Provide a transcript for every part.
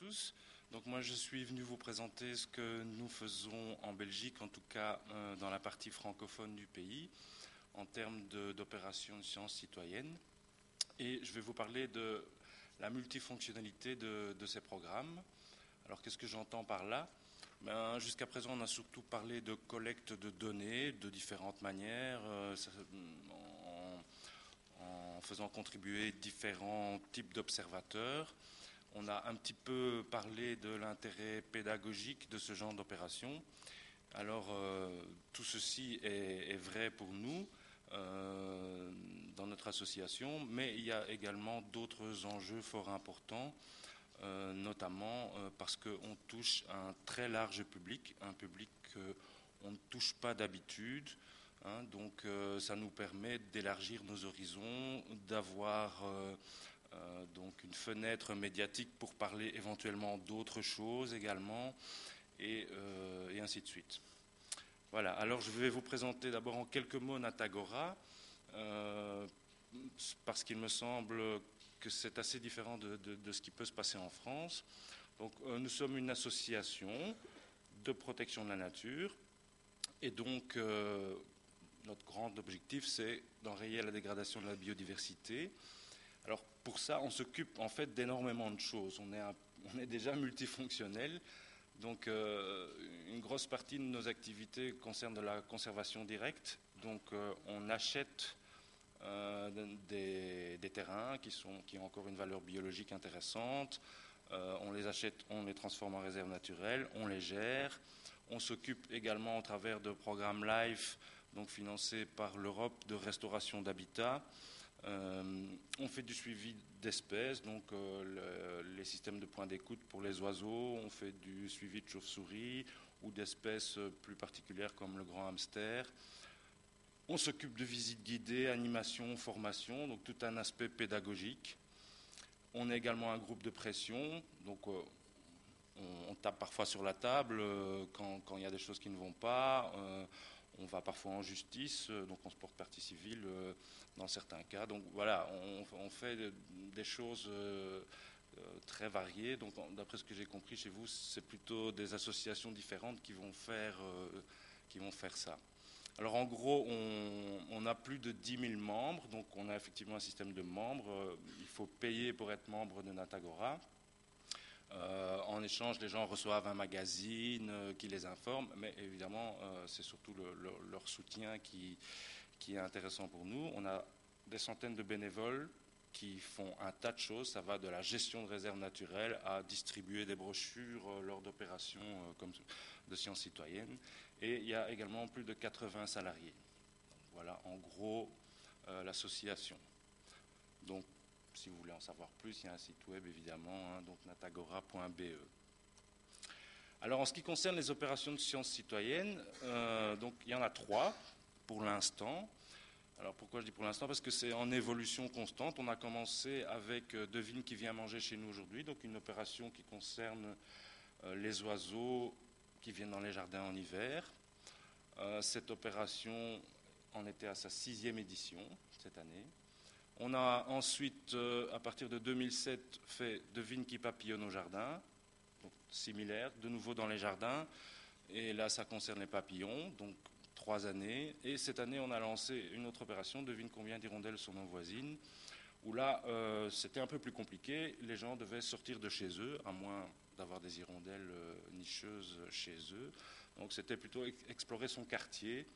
tous. Donc moi je suis venu vous présenter ce que nous faisons en Belgique, en tout cas dans la partie francophone du pays, en termes d'opérations de sciences citoyennes. Et je vais vous parler de la multifonctionnalité de ces programmes. Alors qu'est-ce que j'entends par là? Jusqu'à présent, on a surtout parlé de collecte de données de différentes manières, en faisant contribuer différents types d'observateurs. On a un petit peu parlé de l'intérêt pédagogique de ce genre d'opération. Alors, tout ceci est vrai pour nous dans notre association, mais il y a également d'autres enjeux fort importants, notamment parce qu'on touche un très large public, un public qu'on ne touche pas d'habitude. Donc ça nous permet d'élargir nos horizons, d'avoir donc une fenêtre médiatique pour parler éventuellement d'autres choses également, et ainsi de suite. Voilà, alors je vais vous présenter d'abord en quelques mots Natagora, parce qu'il me semble que c'est assez différent de ce qui peut se passer en France. Donc nous sommes une association de protection de la nature, et donc notre grand objectif, c'est d'enrayer la dégradation de la biodiversité. Alors pour ça, on s'occupe en fait d'énormément de choses. On est déjà multifonctionnel. Donc une grosse partie de nos activités concerne de la conservation directe. Donc on achète des terrains qui ont encore une valeur biologique intéressante. On les achète, on les transforme en réserves naturelles, on les gère. On s'occupe également au travers de programmes LIFE, donc financés par l'Europe, de restauration d'habitat. On fait du suivi d'espèces, donc les systèmes de points d'écoute pour les oiseaux. On fait du suivi de chauves-souris ou d'espèces plus particulières comme le grand hamster. On s'occupe de visites guidées, animation, formation, donc tout un aspect pédagogique. On est également un groupe de pression, donc on tape parfois sur la table quand il y a des choses qui ne vont pas. On va parfois en justice, donc on se porte partie civile dans certains cas. Donc voilà, on fait des choses très variées. Donc d'après ce que j'ai compris chez vous, c'est plutôt des associations différentes qui vont faire ça. Alors en gros, on a plus de 10 000 membres, donc on a effectivement un système de membres. Il faut payer pour être membre de Natagora. En échange, les gens reçoivent un magazine qui les informe, mais évidemment, c'est surtout leur soutien qui est intéressant pour nous. On a des centaines de bénévoles qui font un tas de choses. Ça va de la gestion de réserves naturelles à distribuer des brochures lors d'opérations comme de sciences citoyennes. Et il y a également plus de 80 salariés. Donc, voilà, en gros, l'association. Donc, si vous voulez en savoir plus, il y a un site web évidemment, donc natagora.be. Alors en ce qui concerne les opérations de sciences citoyennes, donc il y en a 3 pour l'instant. Alors pourquoi je dis pour l'instant? Parce que c'est en évolution constante. On a commencé avec Devine qui vient manger chez nous aujourd'hui, donc une opération qui concerne les oiseaux qui viennent dans les jardins en hiver. Cette opération en était à sa 6e édition cette année. On a ensuite, à partir de 2007, fait Devine qui papillonne au jardin, donc similaire, de nouveau dans les jardins. Et là, ça concerne les papillons, donc 3 années. Et cette année, on a lancé une autre opération, Devine combien d'hirondelles sont nos voisines, où là, c'était un peu plus compliqué. Les gens devaient sortir de chez eux, à moins d'avoir des hirondelles nicheuses chez eux. Donc c'était plutôt explorer son quartier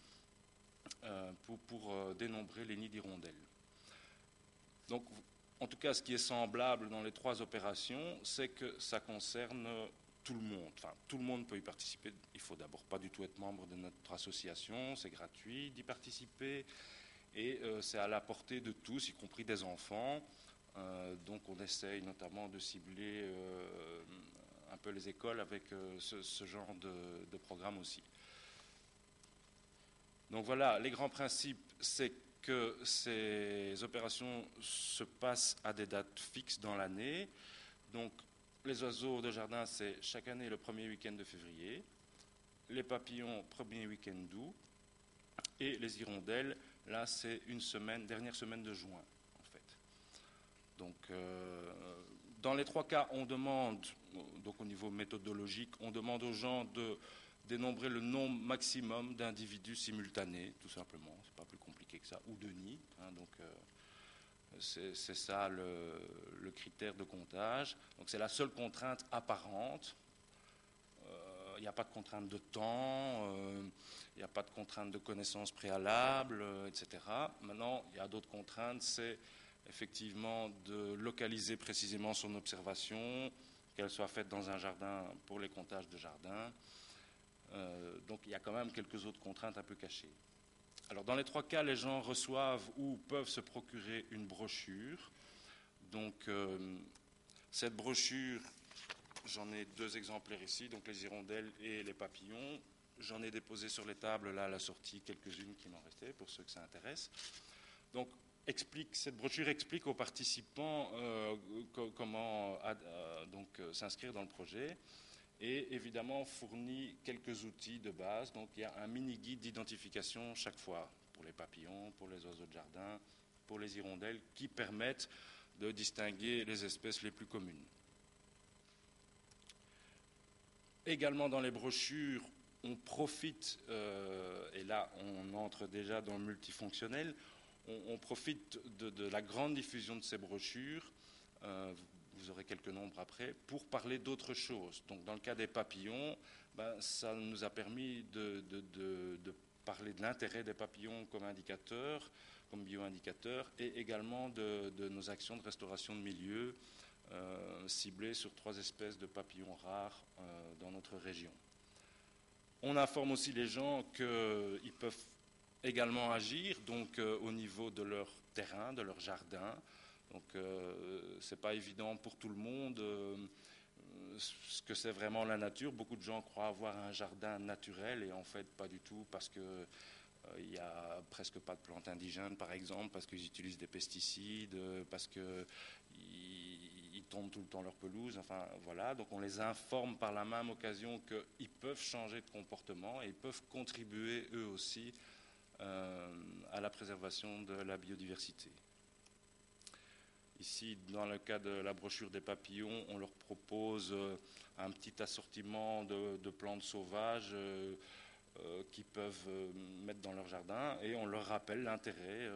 pour dénombrer les nids d'hirondelles. Donc, en tout cas, ce qui est semblable dans les 3 opérations, c'est que ça concerne tout le monde. Enfin, tout le monde peut y participer. Il ne faut d'abord pas du tout être membre de notre association. C'est gratuit d'y participer. Et c'est à la portée de tous, y compris des enfants. Donc, on essaye notamment de cibler un peu les écoles avec ce genre de programme aussi. Donc voilà, les grands principes, c'est que ces opérations se passent à des dates fixes dans l'année. Donc, les oiseaux de jardin, c'est chaque année le premier week-end de février. Les papillons, premier week-end d'août. Et les hirondelles, là, c'est dernière semaine de juin, en fait. Donc, Dans les 3 cas, on demande, donc au niveau méthodologique, on demande aux gens de dénombrer le nombre maximum d'individus simultanés, tout simplement. C'est pas plus compliqué que ça, ou de nids. Donc c'est ça le critère de comptage. Donc c'est la seule contrainte apparente. Il n'y a pas de contrainte de temps, il n'y a pas de contrainte de connaissances préalables, etc. Maintenant, il y a d'autres contraintes, c'est effectivement de localiser précisément son observation, qu'elle soit faite dans un jardin pour les comptages de jardin. Donc il y a quand même quelques autres contraintes un peu cachées. Alors dans les 3 cas, les gens reçoivent ou peuvent se procurer une brochure. Donc cette brochure, j'en ai 2 exemplaires ici, donc les hirondelles et les papillons. J'en ai déposé sur les tables là à la sortie quelques-unes qui m'en restaient pour ceux que ça intéresse. Donc cette brochure explique aux participants comment s'inscrire dans le projet et évidemment fournit quelques outils de base. Donc il y a un mini-guide d'identification chaque fois pour les papillons, pour les oiseaux de jardin, pour les hirondelles qui permettent de distinguer les espèces les plus communes. Également dans les brochures, on profite, et là on entre déjà dans le multifonctionnel, on profite de la grande diffusion de ces brochures, vous aurez quelques nombres après, pour parler d'autres choses. Donc dans le cas des papillons, ça nous a permis de parler de l'intérêt des papillons comme indicateur, comme bioindicateur, et également de nos actions de restauration de milieux ciblées sur 3 espèces de papillons rares dans notre région. On informe aussi les gens qu'ils peuvent également agir donc au niveau de leur terrain, de leur jardin. Donc c'est pas évident pour tout le monde ce que c'est vraiment la nature. Beaucoup de gens croient avoir un jardin naturel et en fait pas du tout parce que il n'y a presque pas de plantes indigènes par exemple, parce qu'ils utilisent des pesticides, parce qu'ils tombent tout le temps leur pelouse, enfin voilà. Donc on les informe par la même occasion qu'ils peuvent changer de comportement et ils peuvent contribuer eux aussi à la préservation de la biodiversité. Ici, dans le cas de la brochure des papillons, on leur propose un petit assortiment de plantes sauvages qu'ils peuvent mettre dans leur jardin et on leur rappelle l'intérêt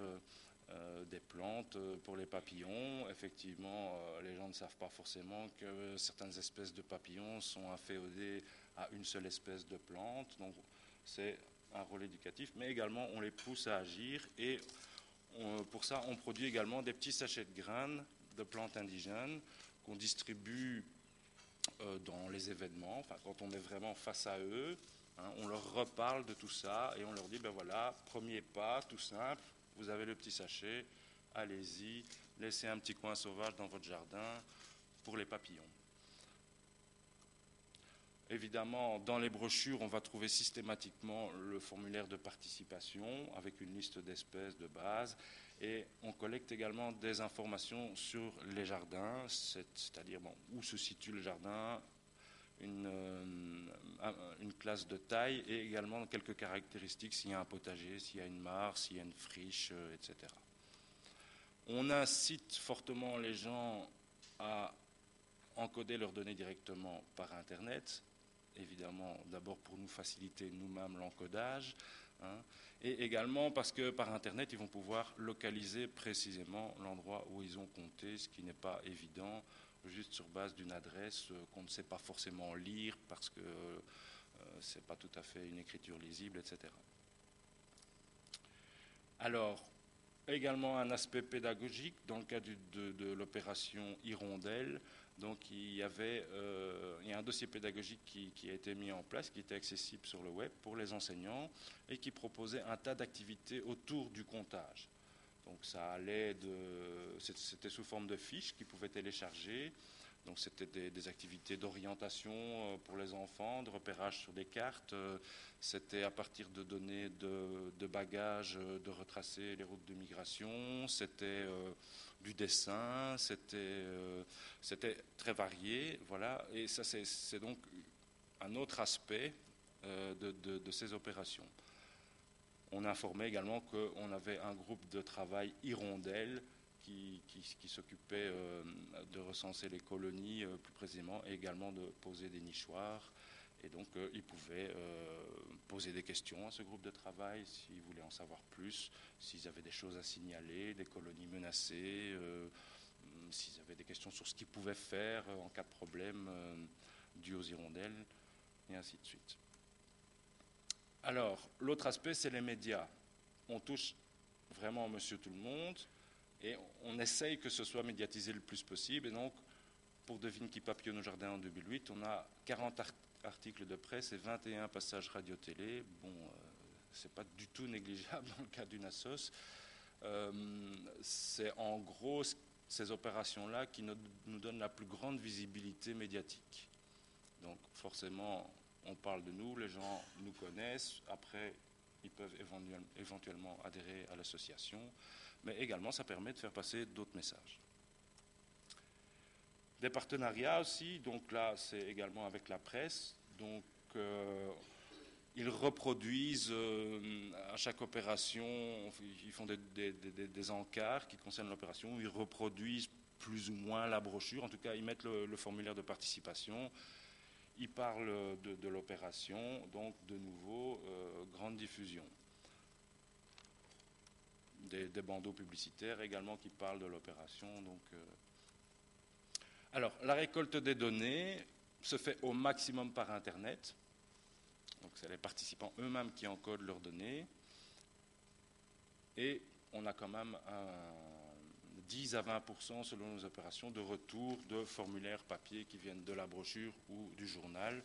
des plantes pour les papillons. Effectivement, les gens ne savent pas forcément que certaines espèces de papillons sont inféodées à une seule espèce de plante. Donc, c'est un rôle éducatif, mais également on les pousse à agir et pour ça on produit également des petits sachets de graines de plantes indigènes qu'on distribue dans les événements, enfin quand on est vraiment face à eux, on leur reparle de tout ça et on leur dit ben voilà, premier pas, tout simple, vous avez le petit sachet, allez-y, laissez un petit coin sauvage dans votre jardin pour les papillons. Évidemment, dans les brochures, on va trouver systématiquement le formulaire de participation avec une liste d'espèces de base et on collecte également des informations sur les jardins, c'est-à-dire où se situe le jardin, une classe de taille et également quelques caractéristiques, s'il y a un potager, s'il y a une mare, s'il y a une friche, etc. On incite fortement les gens à encoder leurs données directement par Internet, évidemment d'abord pour nous faciliter nous-mêmes l'encodage, et également parce que par Internet ils vont pouvoir localiser précisément l'endroit où ils ont compté, ce qui n'est pas évident juste sur base d'une adresse qu'on ne sait pas forcément lire parce que ce n'est pas tout à fait une écriture lisible, etc. Alors, également un aspect pédagogique dans le cas de l'opération Hirondelle. Donc il y a un dossier pédagogique qui a été mis en place, qui était accessible sur le web pour les enseignants et qui proposait un tas d'activités autour du comptage. Donc ça allait c'était sous forme de fiches qu'ils pouvaient télécharger. Donc c'était des activités d'orientation pour les enfants, de repérage sur des cartes. C'était à partir de données de bagages, de retracer les routes de migration. C'était du dessin. C'était très varié. Voilà. Et ça, c'est donc un autre aspect de ces opérations. On informait également qu'on avait un groupe de travail Hirondelle qui s'occupait de recenser les colonies plus précisément et également de poser des nichoirs. Et donc, ils pouvaient poser des questions à ce groupe de travail s'ils voulaient en savoir plus, s'ils avaient des choses à signaler, des colonies menacées, s'ils avaient des questions sur ce qu'ils pouvaient faire en cas de problème dû aux hirondelles, et ainsi de suite. Alors, l'autre aspect, c'est les médias. On touche vraiment Monsieur Tout-le-Monde et on essaye que ce soit médiatisé le plus possible. Et donc, pour Devine qui papillonne au jardin en 2008, on a 40 articles de presse et 21 passages radio-télé. Bon, c'est pas du tout négligeable dans le cas d'une assos. C'est en gros ces opérations-là qui nous donnent la plus grande visibilité médiatique. Donc, forcément, on parle de nous, les gens nous connaissent. Après, ils peuvent éventuellement adhérer à l'association, mais également ça permet de faire passer d'autres messages. Des partenariats aussi, donc là c'est également avec la presse, donc ils reproduisent à chaque opération, ils font des encarts qui concernent l'opération, ils reproduisent plus ou moins la brochure, en tout cas ils mettent le formulaire de participation. Il parle de l'opération, donc de nouveau, grande diffusion. Des bandeaux publicitaires également qui parlent de l'opération. Alors, la récolte des données se fait au maximum par Internet. Donc, c'est les participants eux-mêmes qui encodent leurs données. Et on a quand même 10 à 20% selon nos opérations de retour de formulaires papier qui viennent de la brochure ou du journal.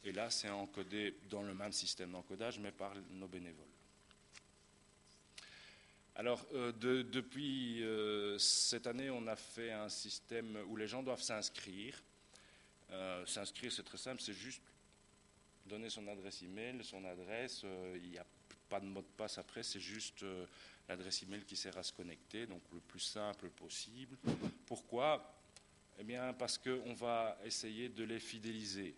Et là, c'est encodé dans le même système d'encodage, mais par nos bénévoles. Alors, depuis cette année, on a fait un système où les gens doivent s'inscrire. S'inscrire, c'est très simple, c'est juste donner son adresse email, son adresse. Il n'y a pas de mot de passe après, c'est juste l'adresse email qui sert à se connecter, donc le plus simple possible. Pourquoi ? Eh bien, parce qu'on va essayer de les fidéliser.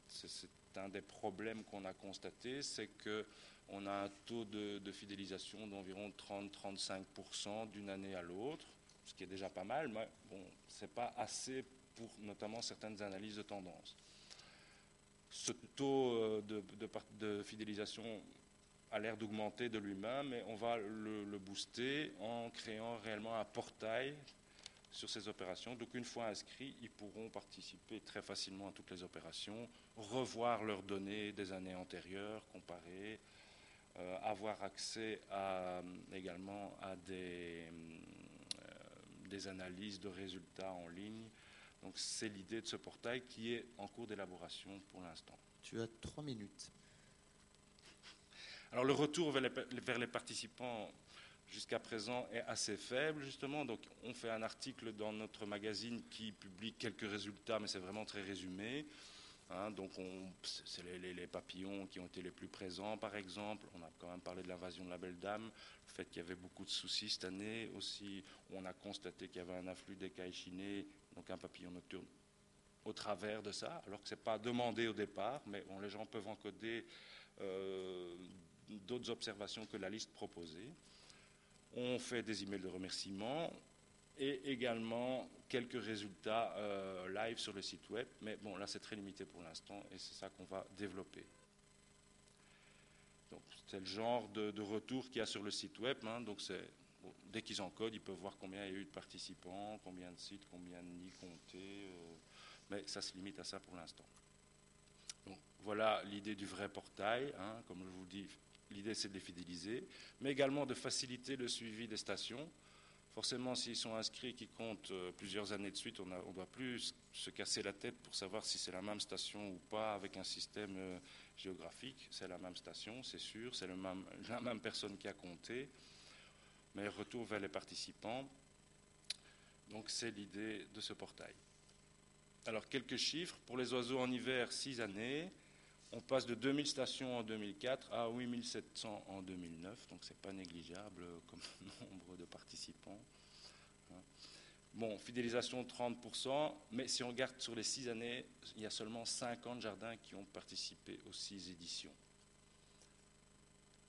C'est un des problèmes qu'on a constaté, c'est qu'on a un taux de fidélisation d'environ 30-35% d'une année à l'autre, ce qui est déjà pas mal, mais bon, ce n'est pas assez pour notamment certaines analyses de tendance. Ce taux de fidélisation a l'air d'augmenter de lui-même, et on va le booster en créant réellement un portail sur ces opérations. Donc une fois inscrits, ils pourront participer très facilement à toutes les opérations, revoir leurs données des années antérieures, comparer, avoir accès également à des analyses de résultats en ligne. Donc c'est l'idée de ce portail qui est en cours d'élaboration pour l'instant. Tu as 3 minutes. Alors le retour vers les participants jusqu'à présent est assez faible, justement. Donc on fait un article dans notre magazine qui publie quelques résultats, mais c'est vraiment très résumé. Donc c'est les papillons qui ont été les plus présents, par exemple. On a quand même parlé de l'invasion de la Belle Dame, le fait qu'il y avait beaucoup de soucis cette année. Aussi, on a constaté qu'il y avait un afflux d'écailles chinées, donc un papillon nocturne, au travers de ça, alors que ce n'est pas demandé au départ, mais bon, les gens peuvent encoder d'autres observations que la liste proposée. On fait des emails de remerciement et également quelques résultats live sur le site web. Mais bon, là, c'est très limité pour l'instant et c'est ça qu'on va développer. Donc, c'est le genre de retour qu'il y a sur le site web. Donc, bon, dès qu'ils encodent, ils peuvent voir combien il y a eu de participants, combien de sites, combien de nids comptés. Mais ça se limite à ça pour l'instant. Donc, voilà l'idée du vrai portail. Comme je vous dis, l'idée, c'est de les fidéliser, mais également de faciliter le suivi des stations. Forcément, s'ils sont inscrits qui comptent plusieurs années de suite, on ne doit plus se casser la tête pour savoir si c'est la même station ou pas avec un système géographique. C'est la même station, c'est sûr, c'est la même personne qui a compté, mais retour vers les participants. Donc c'est l'idée de ce portail. Alors quelques chiffres. Pour les oiseaux en hiver, 6 années. On passe de 2000 stations en 2004 à 8700 en 2009, donc ce n'est pas négligeable comme nombre de participants. Bon, fidélisation 30%, mais si on regarde sur les 6 années, il y a seulement 50 jardins qui ont participé aux 6 éditions.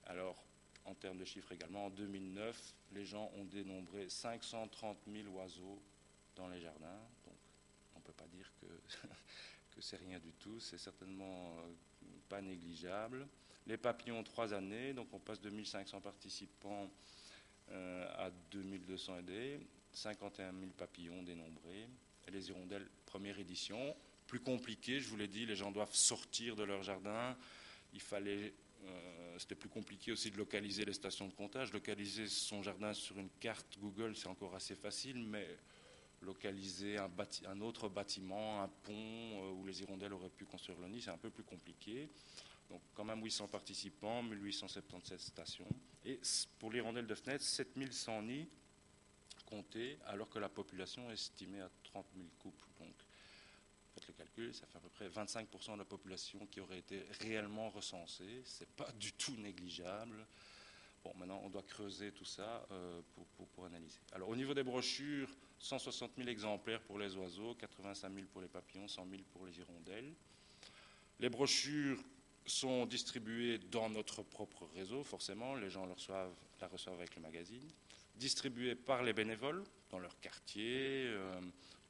Alors, en termes de chiffres également, en 2009, les gens ont dénombré 530 000 oiseaux dans les jardins. Donc, on ne peut pas dire que c'est rien du tout. C'est certainement pas négligeable. Les papillons, 3 années. Donc, on passe de 1500 participants à 2200 aidés. 51 000 papillons dénombrés. Et les hirondelles, première édition. Plus compliqué, je vous l'ai dit, les gens doivent sortir de leur jardin. C'était plus compliqué aussi de localiser les stations de comptage. Localiser son jardin sur une carte Google, c'est encore assez facile, mais localiser un autre bâtiment, un pont où les hirondelles auraient pu construire le nid, c'est un peu plus compliqué. Donc quand même 800 participants, 1877 stations. Et pour l'hirondelle de Fenêtre, 7100 nids comptés, alors que la population est estimée à 30 000 couples. Donc faites le calcul, ça fait à peu près 25% de la population qui aurait été réellement recensée. Ce n'est pas du tout négligeable. Bon, maintenant, on doit creuser tout ça pour analyser. Alors, au niveau des brochures, 160 000 exemplaires pour les oiseaux, 85 000 pour les papillons, 100 000 pour les hirondelles. Les brochures sont distribuées dans notre propre réseau, forcément. Les gens la reçoivent avec le magazine. Distribuées par les bénévoles, dans leur quartier,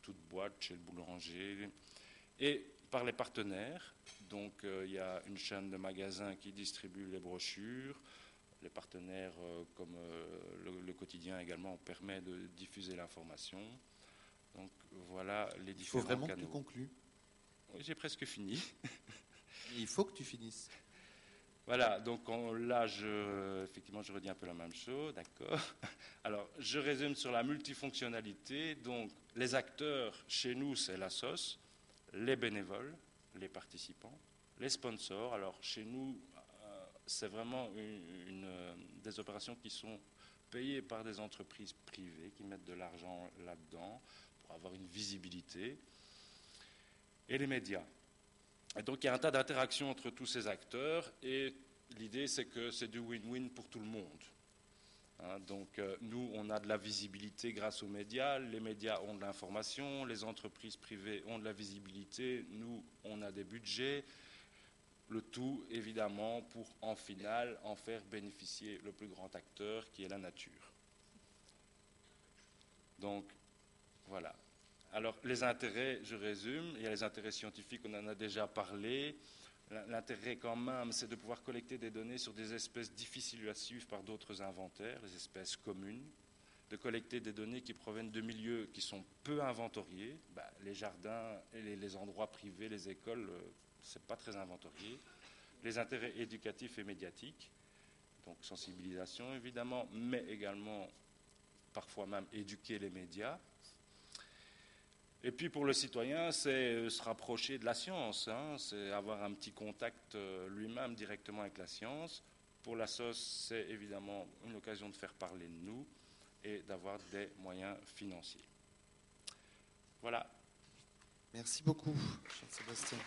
toute boîte, chez le boulanger. Et par les partenaires. Donc, il y a une chaîne de magasins qui distribue les brochures. Les partenaires comme le quotidien également permet de diffuser l'information. Donc voilà les différents canaux. Il faut vraiment que tu conclues. Oui, j'ai presque fini. Il faut que tu finisses. Voilà, donc là, effectivement, je redis un peu la même chose, d'accord. Alors, je résume sur la multifonctionnalité. Donc, les acteurs, chez nous, c'est la SOS, les bénévoles, les participants, les sponsors. Alors, chez nous, c'est vraiment des opérations qui sont payées par des entreprises privées qui mettent de l'argent là-dedans pour avoir une visibilité. Et les médias. Et donc il y a un tas d'interactions entre tous ces acteurs et l'idée c'est que c'est du win-win pour tout le monde. Donc nous on a de la visibilité grâce aux médias, les médias ont de l'information, les entreprises privées ont de la visibilité, nous on a des budgets. Le tout, évidemment, pour, en finale, en faire bénéficier le plus grand acteur, qui est la nature. Donc, voilà. Alors, les intérêts, je résume. Il y a les intérêts scientifiques, on en a déjà parlé. L'intérêt, quand même, c'est de pouvoir collecter des données sur des espèces difficiles à suivre par d'autres inventaires, les espèces communes, de collecter des données qui proviennent de milieux qui sont peu inventoriés. Les jardins et les endroits privés, les écoles, c'est pas très inventorié. Les intérêts éducatifs et médiatiques, donc sensibilisation évidemment, mais également parfois même éduquer les médias. Et puis pour le citoyen, c'est se rapprocher de la science, c'est avoir un petit contact lui-même directement avec la science. Pour la SOS, c'est évidemment une occasion de faire parler de nous et d'avoir des moyens financiers. Voilà. Merci beaucoup, Jean-Sébastien.